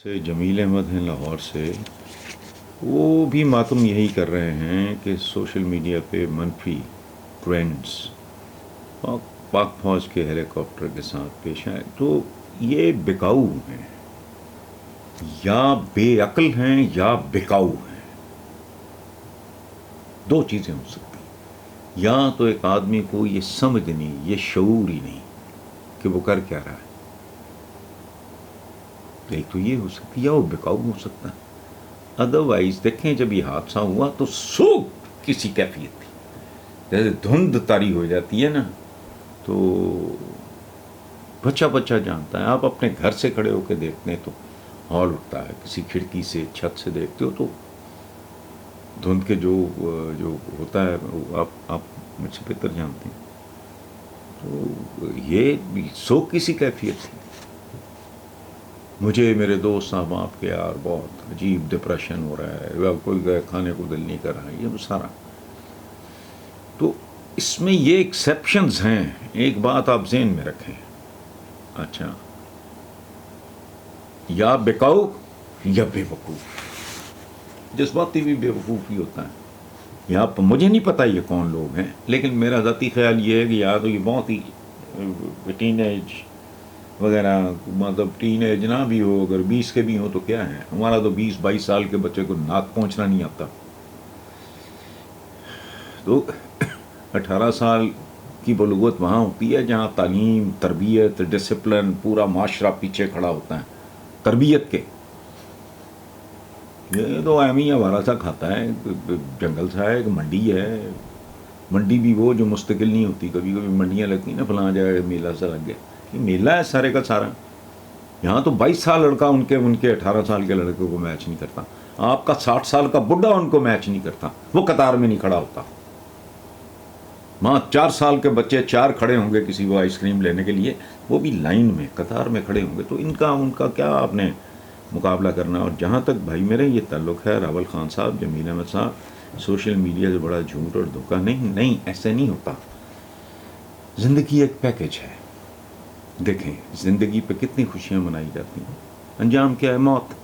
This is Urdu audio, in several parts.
سے جمیل احمد ہیں لاہور سے، وہ بھی ماتم یہی کر رہے ہیں کہ سوشل میڈیا پہ منفی ٹرینڈز پاک فوج کے ہیلی کاپٹر کے ساتھ پیش آئے تو یہ بکاؤ ہیں، یا بے عقل ہیں یا بکاؤ ہیں. دو چیزیں ہو سکتی ہیں. یا تو ایک آدمی کو یہ سمجھ نہیں، یہ شعور ہی نہیں کہ وہ کر کیا رہا ہے. ایک تو یہ ہو سکتی ہے، یا وہ بکاؤ ہو سکتا ہے. ادروائز دیکھیں جب یہ حادثہ ہوا تو سوگ کسی کیفیت تھی. جیسے دھند طاری ہو جاتی ہے نا تو بچہ بچہ جانتا ہے. آپ اپنے گھر سے کھڑے ہو کے دیکھتے ہیں تو ہال اٹھتا ہے، کسی کھڑکی سے چھت سے دیکھتے ہو تو دھند کے جو ہوتا ہے آپ مجھ سے بہتر جانتے ہیں. تو یہ سوگ کسی کیفیت تھی. مجھے میرے دوست صاحب آپ کے یار بہت عجیب ڈپریشن ہو رہا ہے، کوئی کھانے کو دل نہیں کر رہا ہے، یہ وہ سارا. تو اس میں یہ ایکسیپشنز ہیں. ایک بات آپ ذہن میں رکھیں، اچھا یا بکاؤ یا بے وقوف. جذباتی بھی بے وقوف ہی ہوتا ہے. یہاں مجھے نہیں پتا یہ کون لوگ ہیں، لیکن میرا ذاتی خیال یہ ہے کہ یا تو یہ بہت ہی ٹین ایج وغیرہ، مطلب ٹین ایج نہ بھی ہو، اگر 20 کے بھی ہوں تو کیا ہے. ہمارا تو 20-22 سال کے بچے کو ناک پہنچنا نہیں آتا. تو 18 سال کی بلوغت وہاں ہوتی ہے جہاں تعلیم، تربیت، ڈسپلن، پورا معاشرہ پیچھے کھڑا ہوتا ہے تربیت کے. یہ تو اہمی ہمارا سا کھاتا ہے، جنگل سا ہے، ایک منڈی ہے. منڈی بھی وہ جو مستقل نہیں ہوتی. کبھی کبھی منڈیاں لگتی ہیں نا، فلاں جگہ میلہ سا لگ گیا. یہ میلہ ہے سارے کا سارا. یہاں تو 22 سال لڑکا ان کے 18 سال کے لڑکے کو میچ نہیں کرتا. آپ کا 60 سال کا بڈھا ان کو میچ نہیں کرتا، وہ قطار میں نہیں کھڑا ہوتا. وہاں 4 سال کے بچے 4 کھڑے ہوں گے کسی کو آئس کریم لینے کے لیے، وہ بھی لائن میں قطار میں کھڑے ہوں گے. تو ان کا کیا آپ نے مقابلہ کرنا. اور جہاں تک بھائی میرے یہ تعلق ہے، راول خان صاحب، جمیل احمد صاحب، سوشل میڈیا سے بڑا جھوٹ اور دھوکہ نہیں، ایسے نہیں ہوتا. زندگی ایک پیکج ہے. دیکھیں زندگی پہ کتنی خوشیاں منائی جاتی ہیں، انجام کیا ہے؟ موت.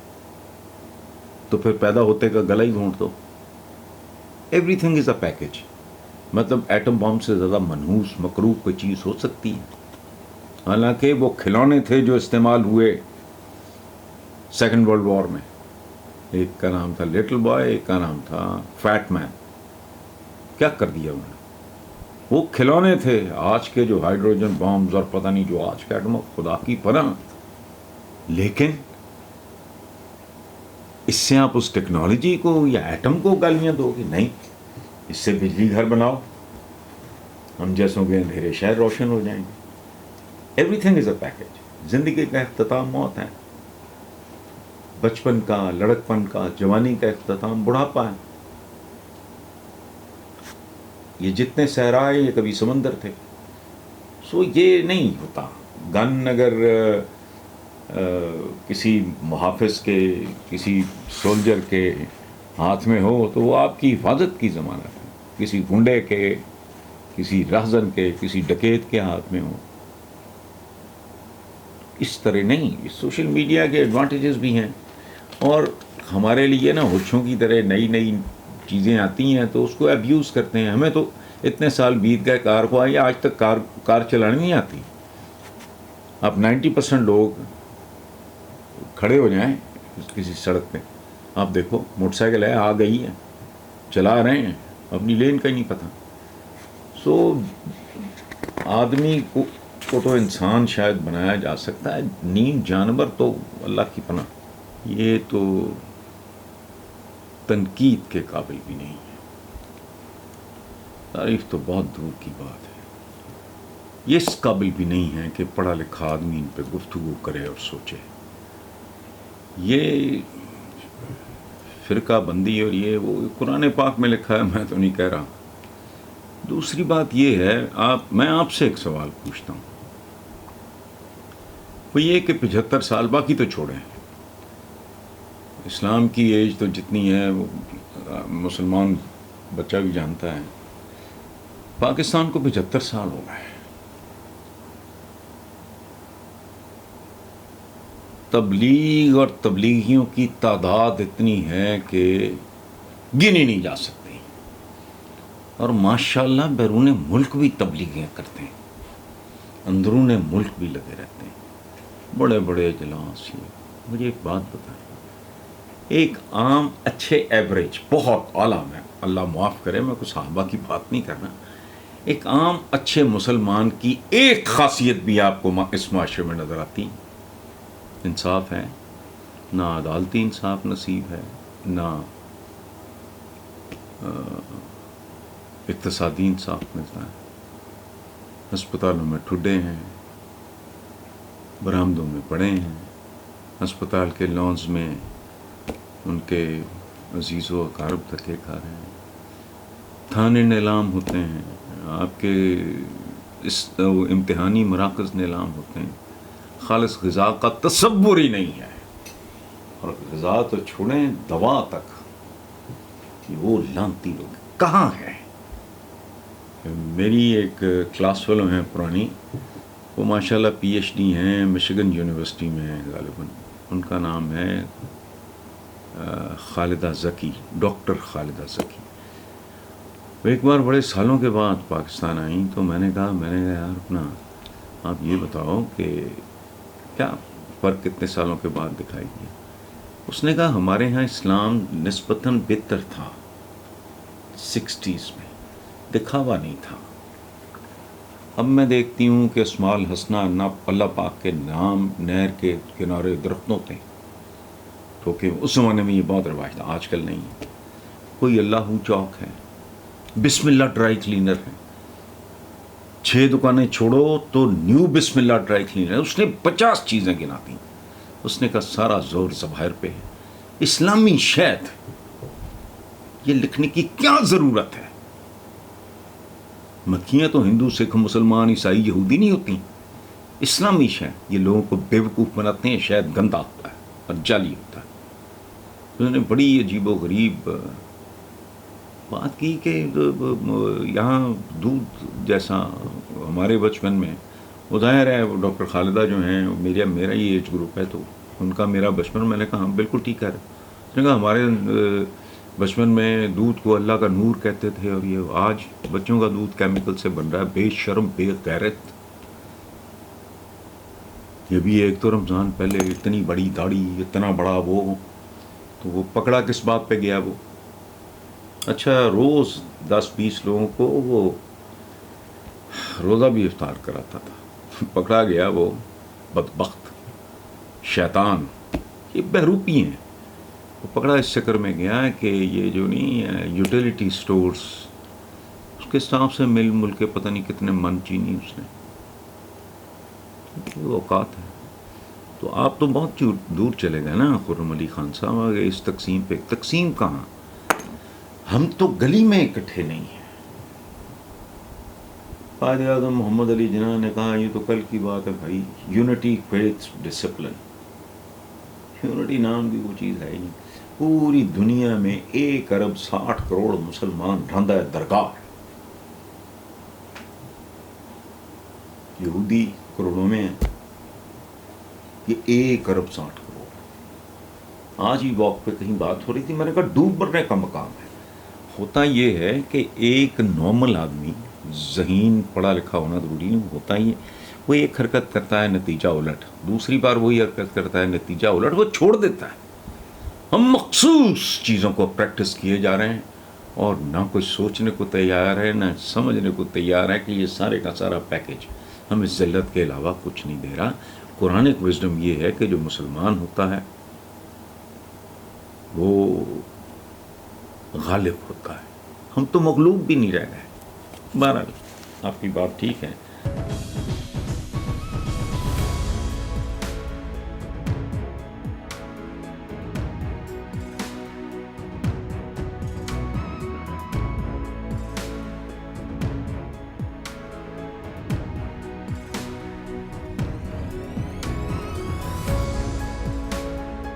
تو پھر پیدا ہوتے کا گلا ہی گھونٹ دو. Everything is a package. مطلب ایٹم بم سے زیادہ منحوس مکروہ کوئی چیز ہو سکتی ہے؟ حالانکہ وہ کھلونے تھے جو استعمال ہوئے سیکنڈ ورلڈ وار میں. ایک کا نام تھا لٹل بوائے، ایک کا نام تھا فیٹ مین. کیا کر دیا انہوں نے؟ وہ کھلونے تھے. آج کے جو ہائیڈروجن بامز اور پتہ نہیں جو آج کے ایٹم، خدا کی پناہ. لیکن اس سے آپ اس ٹیکنالوجی کو یا ایٹم کو گالیاں دو گے؟ نہیں. اس سے بجلی گھر بناؤ، ہم جیسوں کے اندھیرے شہر روشن ہو جائیں گے. Every thing is a package. زندگی کا اختتام موت ہے، بچپن کا، لڑکپن کا، جوانی کا اختتام بڑھاپا ہے. یہ جتنے صحرائے یہ کبھی سمندر تھے. سو یہ نہیں ہوتا. گن اگر کسی محافظ کے، کسی سولجر کے ہاتھ میں ہو تو وہ آپ کی حفاظت کی ضمانت ہے. کسی گنڈے کے، کسی رہزن کے، کسی ڈکیت کے ہاتھ میں ہو. اس طرح نہیں. سوشل میڈیا کے ایڈوانٹیجز بھی ہیں، اور ہمارے لیے نا ہوچھوں کی طرح نئی نئی چیزیں آتی ہیں تو اس کو ابیوز کرتے ہیں. ہمیں تو اتنے سال بیت گئے کار کو آئی، آج تک کار چلانے نہیں آتی. اب 90% لوگ کھڑے ہو جائیں کسی سڑک پہ، آپ دیکھو موٹر سائیکل ہے، آ گئی ہے، چلا رہے ہیں، اپنی لین کا ہی نہیں پتہ. سو آدمی کو تو انسان شاید بنایا جا سکتا ہے، نیم جانور تو اللہ کی پناہ. یہ تو تنقید کے قابل بھی نہیں ہے. تعریف تو بہت دور کی بات ہے. یہ اس قابل بھی نہیں ہے کہ پڑھا لکھا آدمی ان پہ گفتگو کرے اور سوچے. یہ فرقہ بندی اور یہ وہ قرآن پاک میں لکھا ہے، میں تو نہیں کہہ رہا. دوسری بات یہ ہے، میں آپ سے ایک سوال پوچھتا ہوں. وہ یہ کہ 75 سال باقی تو چھوڑیں، اسلام کی ایج تو جتنی ہے وہ مسلمان بچہ بھی جانتا ہے. پاکستان کو 75 سال ہو گئے. تبلیغ اور تبلیغیوں کی تعداد اتنی ہے کہ گنی نہیں جا سکتی، اور ماشاءاللہ بیرون ملک بھی تبلیغیں کرتے ہیں، اندرون ملک بھی لگے رہتے ہیں، بڑے بڑے اجلاس۔ مجھے ایک بات بتائیں، ایک عام اچھے ایوریج بہت اعلیٰ، میں اللہ معاف کرے میں کوئی صحابہ کی بات نہیں کرنا، ایک عام اچھے مسلمان کی ایک خاصیت بھی آپ کو اس معاشرے میں نظر آتی؟ انصاف ہے؟ نہ عدالتی انصاف نصیب ہے، نہ اقتصادی انصاف ملتا ہے۔ ہسپتالوں میں ٹھڈے ہیں، برآمدوں میں پڑے ہیں، ہسپتال کے لانز میں ان کے عزیز و اقارب دھکے کھا رہے ہیں، تھانے نیلام ہوتے ہیں، آپ کے اس امتحانی مراکز نیلام ہوتے ہیں، خالص غذا کا تصور ہی نہیں ہے، اور غذا تو چھوڑیں دوا تک، وہ لانتی لوگ کہاں ہے؟ میری ایک کلاس فیلو ہیں پرانی، وہ ماشاءاللہ پی ایچ ڈی ہیں، مشیگن یونیورسٹی میں ہیں غالباً، ان کا نام ہے خالدہ ذکی، ڈاکٹر خالدہ ذکی۔ وہ ایک بار بڑے سالوں کے بعد پاکستان آئیں، تو میں نے کہا یار اپنا آپ یہ بتاؤ کہ کیا فرق کتنے سالوں کے بعد دکھائی دیا؟ اس نے کہا ہمارے ہاں اسلام نسبتاً بہتر تھا 60s میں، دکھاوا نہیں تھا۔ اب میں دیکھتی ہوں کہ اسماء الحسنہ اللہ پاک کے نام نہر کے کنارے درختوں پہ ٹھوکے، اس زمانے میں یہ بہت رواج تھا، آج کل نہیں ہے۔ کوئی اللہ چوک ہے، بسم اللہ ڈرائی کلینر ہے، 6 دکانیں چھوڑو تو نیو بسم اللہ ڈرائی کلینر ہے، اس نے 50 چیزیں گنا دیں، اس نے کہا سارا زور ظواہر پہ ہے، اسلامی شہد یہ لکھنے کی کیا ضرورت ہے؟ مکھیاں تو ہندو سکھ مسلمان عیسائی یہودی نہیں ہوتی، اسلامی شہد، یہ لوگوں کو بیوقوف بناتے ہیں، شہد گندا ہوتا ہے اور جعلی ہوتا ہے۔ انہوں نے بڑی عجیب و غریب بات کی کہ یہاں دودھ جیسا ہمارے بچپن میں، وہ ظاہر ہے وہ ڈاکٹر خالدہ جو ہیں میرا ہی ایج گروپ ہے، تو ان کا میرا بچپن، میں نے کہا ہاں بالکل ٹھیک ہے، اس نے کہا ہمارے بچپن میں دودھ کو اللہ کا نور کہتے تھے، اور یہ آج بچوں کا دودھ کیمیکل سے بن رہا ہے، بے شرم بے غیرت۔ یہ بھی ایک تو رمضان پہلے اتنی بڑی داڑھی، اتنا بڑا وہ، تو وہ پکڑا کس بات پہ گیا وہ؟ اچھا روز 10-20 لوگوں کو وہ روزہ بھی افطار کراتا تھا، پکڑا گیا وہ بدبخت شیطان، یہ بہروپی ہیں، وہ پکڑا اس چکر میں گیا کہ یہ جو نہیں یوٹیلیٹی سٹورز، اس کے اسٹاف سے مل کے پتہ نہیں کتنے من چینی اس نے، وہ اوقات ہے۔ تو آپ تو بہت دور چلے گئے نا خرم علی خان صاحب، اس تقسیم پہ تقسیم کہاں؟ ہم تو گلی میں اکٹھے نہیں ہیں۔ قائد اعظم محمد علی جناح نے کہا یہ تو کل کی بات ہے بھائی، یونٹی کریٹس ڈسپلن، یونٹی نام کی وہ چیز ہے ہی نہیں۔ پوری دنیا میں 1 ارب 60 کروڑ مسلمان رہندہ درگاہ، یہودی کروڑوں میں ہیں، یہ 1 ارب 60 کروڑ۔ آج ہی واک پہ کہیں بات ہو رہی تھی، میں نے کہا ڈوب مرنے کا مقام ہے۔ ہوتا یہ ہے کہ ایک نارمل آدمی، ذہین پڑھا لکھا ہونا ضروری نہیں ہوتا ہی ہے، وہ ایک حرکت کرتا ہے نتیجہ الٹ، دوسری بار وہی حرکت کرتا ہے نتیجہ الٹ، وہ چھوڑ دیتا ہے۔ ہم مخصوص چیزوں کو پریکٹس کیے جا رہے ہیں، اور نہ کوئی سوچنے کو تیار ہے، نہ سمجھنے کو تیار ہے کہ یہ سارے کا سارا پیکج ہمیں ذلت کے علاوہ کچھ نہیں دے رہا۔ قرآن وزڈم یہ ہے کہ جو مسلمان ہوتا ہے وہ غالب ہوتا ہے، ہم تو مغلوب بھی نہیں رہ گئے۔ بہرحال آپ کی بات ٹھیک ہے،